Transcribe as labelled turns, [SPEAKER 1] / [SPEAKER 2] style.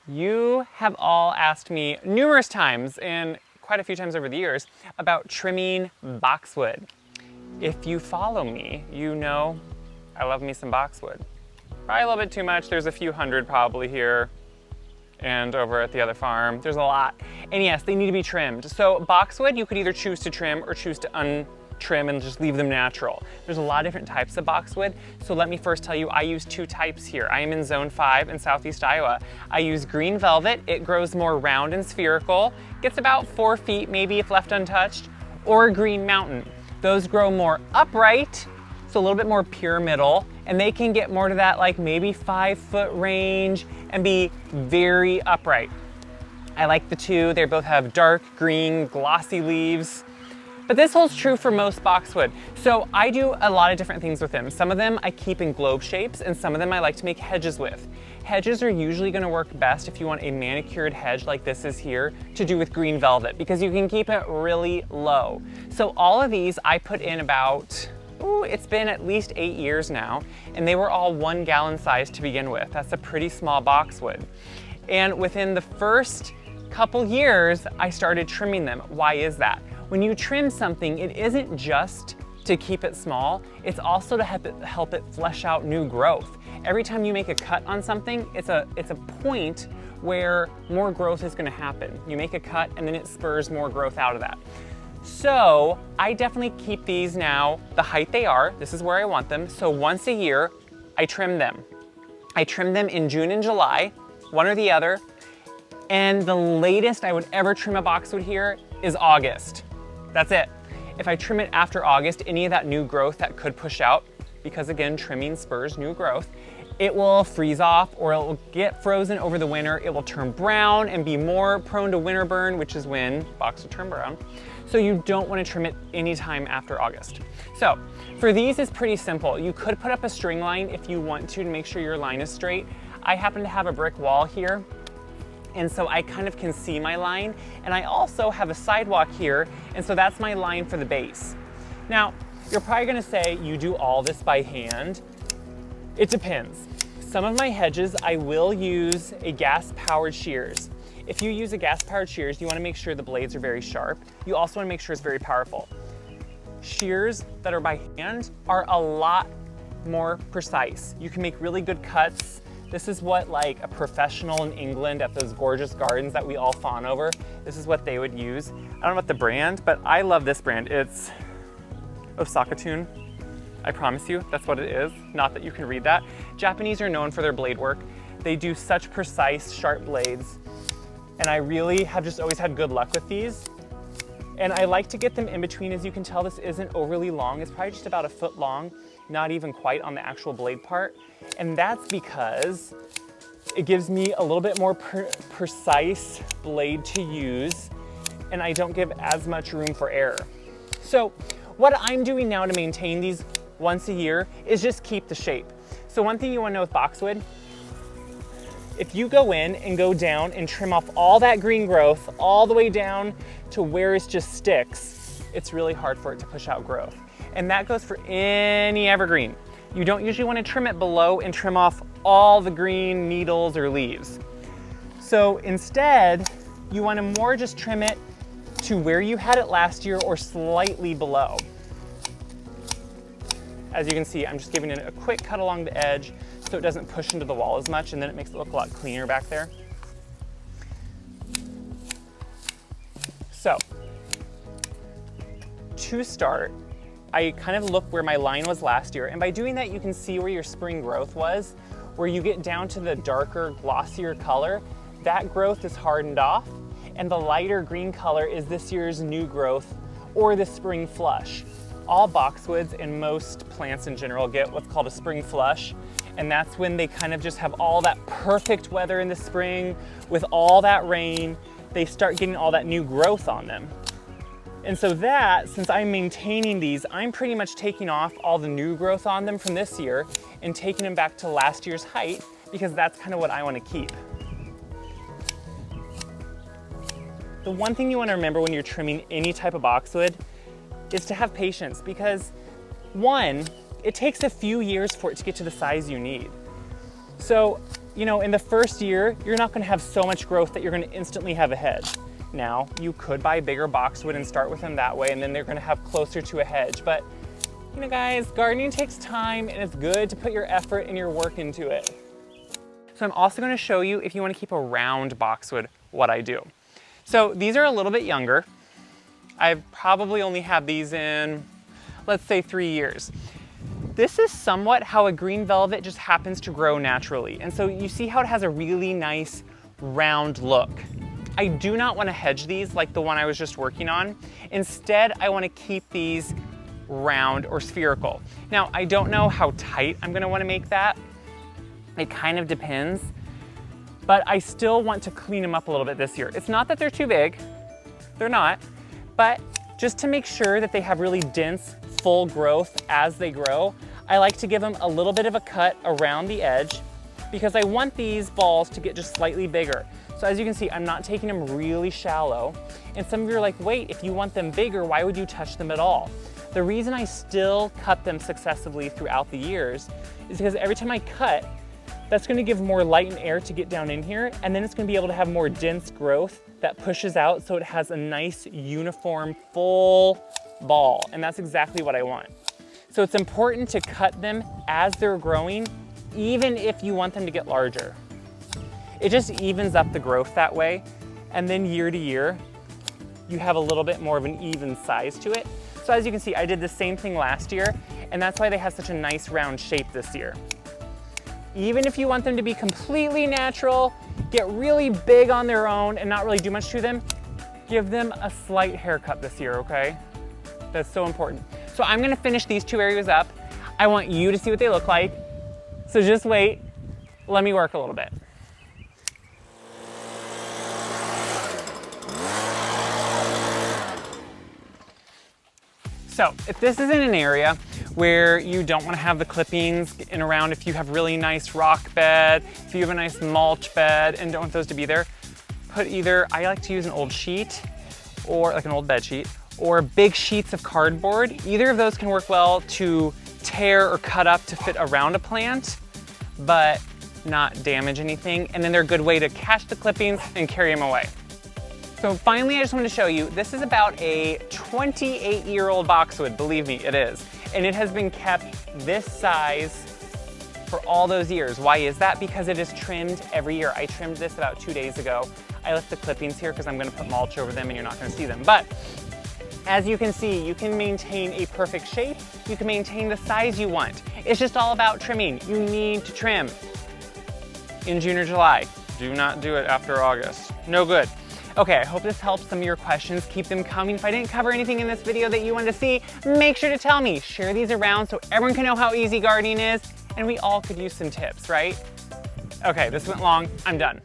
[SPEAKER 1] You have all asked me numerous times and quite a few times over the years about trimming boxwood. If you follow me, you know I love me some boxwood. Probably a little bit too much. There's a few hundred probably here and over at the other farm. There's a lot. And yes, they need to be trimmed. So boxwood, you could either choose to trim or choose to untrim and just leave them natural. There's a lot of different types of boxwood. So let me first tell you, I use two types here. I am in zone 5 in Southeast Iowa. I use green velvet. It grows more round and spherical, gets about 4 feet maybe if left untouched, or green mountain. Those grow more upright, so a little bit more pyramidal, and they can get more to that like maybe 5-foot range and be very upright. I like the two. They both have dark green, glossy leaves. But this holds true for most boxwood. So I do a lot of different things with them. Some of them I keep in globe shapes, and some of them I like to make hedges with. Hedges are usually gonna work best if you want a manicured hedge like this is here to do with green velvet, because you can keep it really low. So all of these I put in about, it's been at least 8 years now, and they were all 1 gallon size to begin with. That's a pretty small boxwood. And within the first couple years, I started trimming them. Why is that? When you trim something, it isn't just to keep it small, it's also to help it flesh out new growth. Every time you make a cut on something, it's a point where more growth is gonna happen. You make a cut and then it spurs more growth out of that. So I definitely keep these now the height they are. This is where I want them. So once a year, I trim them. I trim them in June and July, one or the other. And the latest I would ever trim a boxwood here is August. That's it. If I trim it after August, any of that new growth that could push out, because again, trimming spurs new growth, it will freeze off or it will get frozen over the winter. It will turn brown and be more prone to winter burn, which is when boxwood turn brown. So you don't want to trim it anytime after August. So for these, it's pretty simple. You could put up a string line if you want to make sure your line is straight. I happen to have a brick wall here, and so I kind of can see my line, and I also have a sidewalk here, and so that's my line for the base. Now, you're probably gonna say you do all this by hand. It depends. Some of my hedges, I will use a gas-powered shears. If you use a gas-powered shears, you wanna make sure the blades are very sharp. You also wanna make sure it's very powerful. Shears that are by hand are a lot more precise. You can make really good cuts. This is what like a professional in England at those gorgeous gardens that we all fawn over, this is what they would use. I don't know about the brand, but I love this brand. It's Osakatune. I promise you, that's what it is. Not that you can read that. Japanese are known for their blade work. They do such precise, sharp blades. And I really have just always had good luck with these. And I like to get them in between. As you can tell, this isn't overly long. It's probably just about 1 foot long, not even quite on the actual blade part. And that's because it gives me a little bit more precise blade to use, and I don't give as much room for error. So what I'm doing now to maintain these once a year is just keep the shape. So one thing you want to know with boxwood, if you go in and go down and trim off all that green growth all the way down to where it's just sticks, it's really hard for it to push out growth. And that goes for any evergreen. You don't usually want to trim it below and trim off all the green needles or leaves. So instead, you want to more just trim it to where you had it last year or slightly below. As you can see, I'm just giving it a quick cut along the edge so it doesn't push into the wall as much, and then it makes it look a lot cleaner back there. So, to start, I kind of look where my line was last year, and by doing that you can see where your spring growth was. Where you get down to the darker, glossier color, that growth is hardened off, and the lighter green color is this year's new growth or the spring flush. All boxwoods and most plants in general get what's called a spring flush, and that's when they kind of just have all that perfect weather in the spring with all that rain. They start getting all that new growth on them. And so that, since I'm maintaining these, I'm pretty much taking off all the new growth on them from this year and taking them back to last year's height, because that's kind of what I want to keep. The one thing you want to remember when you're trimming any type of boxwood is to have patience, because one, it takes a few years for it to get to the size you need. So you know, in the first year, you're not gonna have so much growth that you're gonna instantly have a hedge. Now, you could buy bigger boxwood and start with them that way, and then they're gonna have closer to a hedge. But, you know guys, gardening takes time, and it's good to put your effort and your work into it. So I'm also gonna show you, if you wanna keep a round boxwood, what I do. So these are a little bit younger. I've probably only had these in, let's say 3 years. This is somewhat how a green velvet just happens to grow naturally. And so you see how it has a really nice round look. I do not want to hedge these like the one I was just working on. Instead, I want to keep these round or spherical. Now, I don't know how tight I'm going to want to make that. It kind of depends, but I still want to clean them up a little bit this year. It's not that they're too big, they're not, but just to make sure that they have really dense, full growth as they grow, I like to give them a little bit of a cut around the edge because I want these balls to get just slightly bigger. So as you can see, I'm not taking them really shallow. And some of you are like, wait, if you want them bigger, why would you touch them at all? The reason I still cut them successively throughout the years is because every time I cut, that's gonna give more light and air to get down in here, and then it's gonna be able to have more dense growth that pushes out so it has a nice, uniform, full ball, and that's exactly what I want. So it's important to cut them as they're growing, even if you want them to get larger. It just evens up the growth that way, and then year to year, you have a little bit more of an even size to it. So as you can see, I did the same thing last year, and that's why they have such a nice round shape this year. Even if you want them to be completely natural, get really big on their own and not really do much to them, give them a slight haircut this year, okay? That's so important. So I'm gonna finish these 2 areas up. I want you to see what they look like. So just wait, let me work a little bit. So if this isn't an area where you don't want to have the clippings in around, if you have really nice rock bed, if you have a nice mulch bed and don't want those to be there, put either, I like to use an old sheet or like an old bed sheet or big sheets of cardboard. Either of those can work well to tear or cut up to fit around a plant, but not damage anything. And then they're a good way to catch the clippings and carry them away. So finally, I just want to show you, this is about a 28-year-old boxwood, believe me, it is. And it has been kept this size for all those years. Why is that? Because it is trimmed every year. I trimmed this about 2 days ago. I left the clippings here because I'm going to put mulch over them and you're not going to see them. But as you can see, you can maintain a perfect shape. You can maintain the size you want. It's just all about trimming. You need to trim in June or July. Do not do it after August. No good. Okay, I hope this helps some of your questions. Keep them coming. If I didn't cover anything in this video that you wanted to see, make sure to tell me. Share these around so everyone can know how easy gardening is, and we all could use some tips, right? Okay, this went long. I'm done.